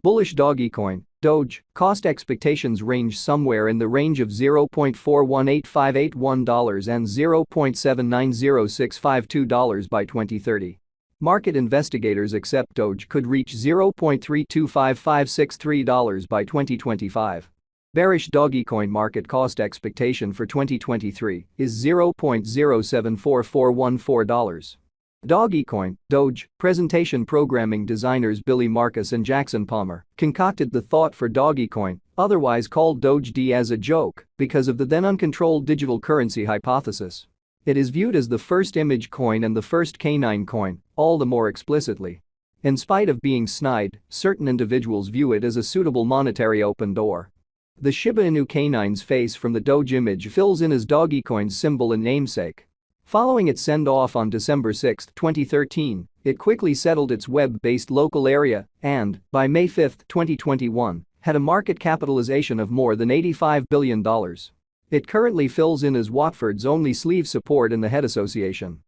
Bullish Dogecoin, Doge, cost expectations range somewhere in the range of $0.418581 and $0.790652 by 2030. Market investigators accept Doge could reach $0.325563 by 2025. Bearish Dogecoin market cost expectation for 2023 is $0.074414. Dogecoin, Doge, presentation programming designers Billy Marcus and Jackson Palmer concocted the thought for Dogecoin, otherwise called Doge D, as a joke because of the then uncontrolled digital currency hypothesis. It is viewed as the first image coin and the first canine coin, all the more explicitly. In spite of being snide, certain individuals view it as a suitable monetary open door. The Shiba Inu canine's face from the Doge image fills in as Dogecoin's symbol and namesake. Following its send-off on December 6, 2013, it quickly settled its web-based local area and, by May 5, 2021, had a market capitalization of more than $85 billion. It currently fills in as Watford's only sleeve support in the head association.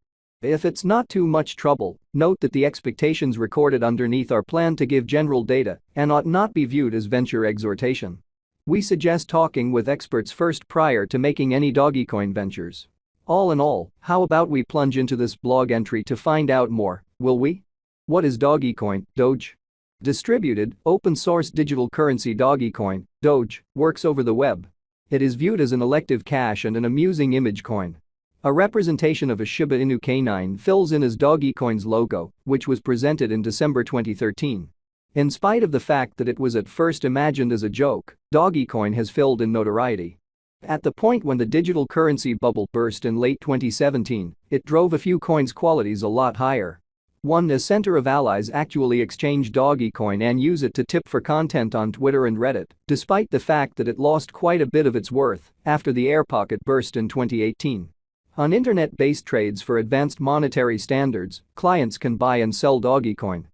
If it's not too much trouble, note that the expectations recorded underneath are planned to give general data and ought not be viewed as venture exhortation. We suggest talking with experts first prior to making any Dogecoin ventures. All in all, how about we plunge into this blog entry to find out more, will we? What is Dogecoin, Doge? Distributed, open-source digital currency Dogecoin, Doge, works over the web. It is viewed as an elective cash and an amusing image coin. A representation of a Shiba Inu canine fills in as Dogecoin's logo, which was presented in December 2013. In spite of the fact that it was at first imagined as a joke, Dogecoin has filled in notoriety. At the point when the digital currency bubble burst in late 2017, it drove a few coins' qualities a lot higher. A center of allies actually exchange Dogecoin and use it to tip for content on Twitter and Reddit, despite the fact that it lost quite a bit of its worth after the air pocket burst in 2018. On internet-based trades for advanced monetary standards, clients can buy and sell Dogecoin.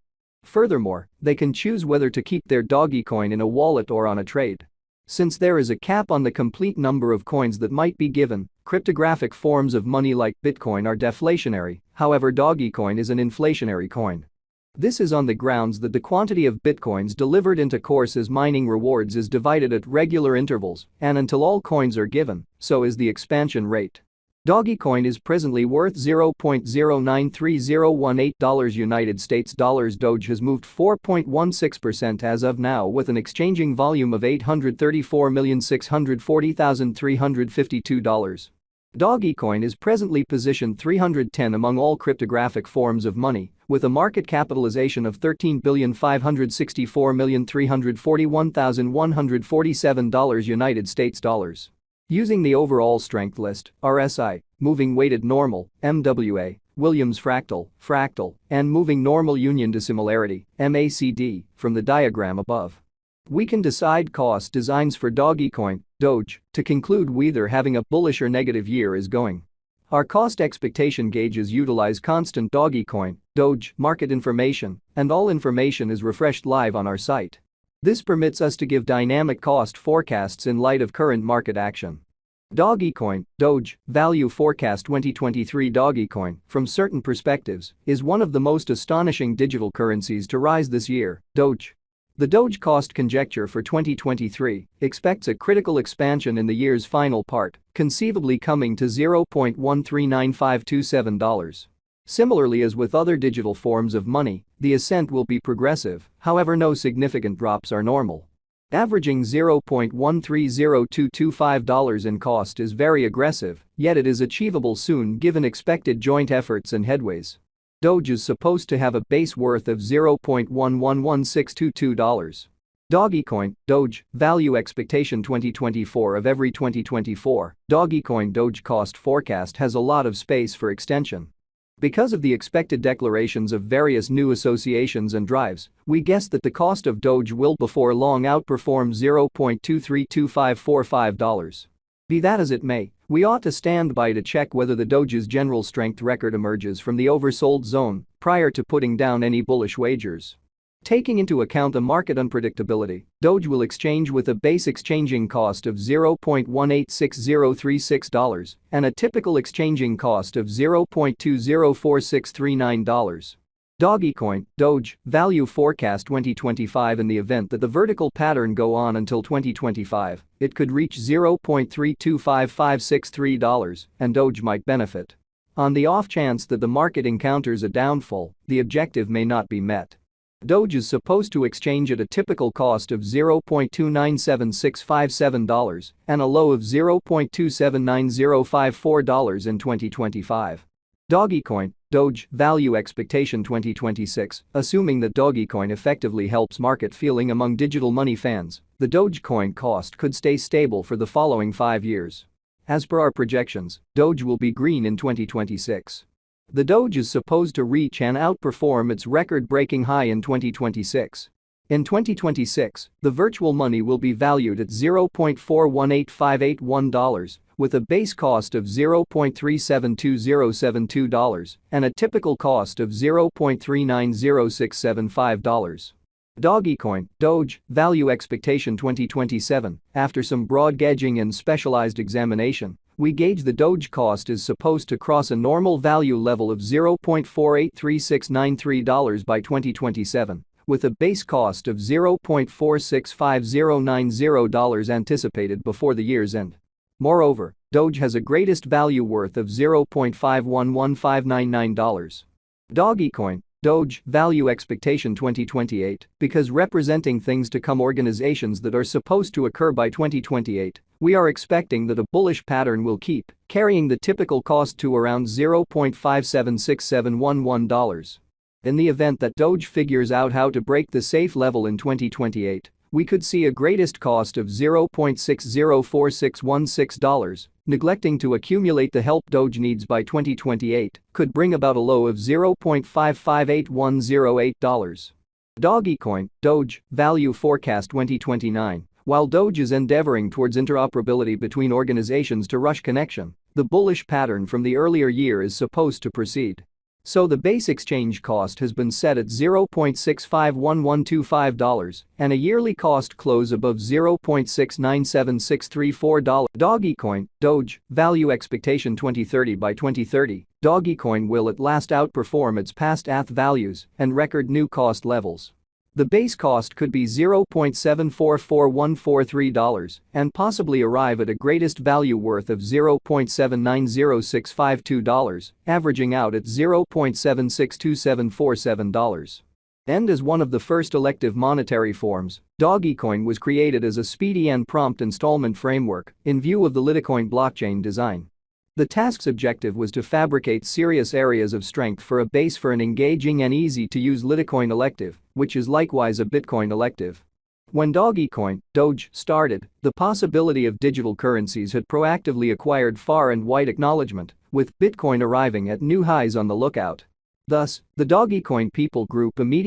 Furthermore, they can choose whether to keep their Dogecoin in a wallet or on a trade. Since there is a cap on the complete number of coins that might be given, cryptographic forms of money like Bitcoin are deflationary, however Dogecoin is an inflationary coin. This is on the grounds that the quantity of Bitcoins delivered into course as mining rewards is divided at regular intervals, and until all coins are given, so is the expansion rate. Dogecoin is presently worth $0.093018 United States dollars. Doge has moved 4.16% as of now with an exchanging volume of $834,640,352. Dogecoin is presently positioned 310 among all cryptographic forms of money, with a market capitalization of $13,564,341,147 United States dollars. Using the overall strength list, RSI, moving weighted normal, MWA, Williams fractal, and moving normal union dissimilarity, MACD, from the diagram above, we can decide cost designs for Dogecoin, Doge, to conclude whether having a bullish or negative year is going. Our cost expectation gauges utilize constant Dogecoin, Doge, market information, and all information is refreshed live on our site. This permits us to give dynamic cost forecasts in light of current market action. Dogecoin, Doge, Value Forecast 2023. Dogecoin, from certain perspectives, is one of the most astonishing digital currencies to rise this year, Doge. The Doge cost conjecture for 2023 expects a critical expansion in the year's final part, conceivably coming to $0.139527. Similarly as with other digital forms of money, the ascent will be progressive, however no significant drops are normal. Averaging $0.130225 in cost is very aggressive, yet it is achievable soon given expected joint efforts and headways. Doge is supposed to have a base worth of $0.111622. Dogecoin, Doge, Value Expectation 2024. Of every 2024, Dogecoin Doge cost forecast has a lot of space for extension. Because of the expected declarations of various new associations and drives, we guess that the cost of Doge will before long outperform $0.232545. Be that as it may, we ought to stand by to check whether the Doge's general strength record emerges from the oversold zone prior to putting down any bullish wagers. Taking into account the market unpredictability, Doge will exchange with a base exchanging cost of $0.186036 and a typical exchanging cost of $0.204639. Dogecoin, Doge, value forecast 2025. In the event that the vertical pattern go on until 2025, it could reach $0.325563 and Doge might benefit. On the off chance that the market encounters a downfall, the objective may not be met. Doge is supposed to exchange at a typical cost of $0.297657 and a low of $0.279054 in 2025. Dogecoin, Doge, value expectation 2026. Assuming that Dogecoin effectively helps market feeling among digital money fans, the Dogecoin cost could stay stable for the following 5 years. As per our projections, Doge will be green in 2026. The Doge is supposed to reach and outperform its record-breaking high in 2026. In 2026, the virtual money will be valued at $0.418581 with a base cost of $0.372072 and a typical cost of $0.390675. Dogecoin, Doge, value expectation 2027. After some broad gauging and specialized examination, we gauge the Doge cost is supposed to cross a normal value level of $0.483693 by 2027, with a base cost of $0.465090 anticipated before the year's end. Moreover, Doge has a greatest value worth of $0.511599. Dogecoin, Doge, value expectation 2028. Because representing things to come, organizations that are supposed to occur by 2028, we are expecting that a bullish pattern will keep carrying the typical cost to around $0.576711. In the event that Doge figures out how to break the safe level in 2028, we could see a greatest cost of $0.604616. Neglecting to accumulate the help Doge needs by 2028 could bring about a low of $0.558108. Dogecoin, Doge, value forecast 2029. While Doge is endeavoring towards interoperability between organizations to rush connection, the bullish pattern from the earlier year is supposed to proceed. So the base exchange cost has been set at $0.651125 and a yearly cost close above $0.697634. Dogecoin, Doge, value expectation 2030. By 2030, Dogecoin will at last outperform its past ATH values and record new cost levels. The base cost could be $0.744143 and possibly arrive at a greatest value worth of $0.790652, averaging out at $0.762747. And as one of the first elective monetary forms, Dogecoin was created as a speedy and prompt installment framework in view of the Litecoin blockchain design. The task's objective was to fabricate serious areas of strength for a base for an engaging and easy-to-use Litecoin elective, which is likewise a Bitcoin elective. When Dogecoin, Doge, started, the possibility of digital currencies had proactively acquired far and wide acknowledgement, with Bitcoin arriving at new highs on the lookout. Thus, the Dogecoin people group immediately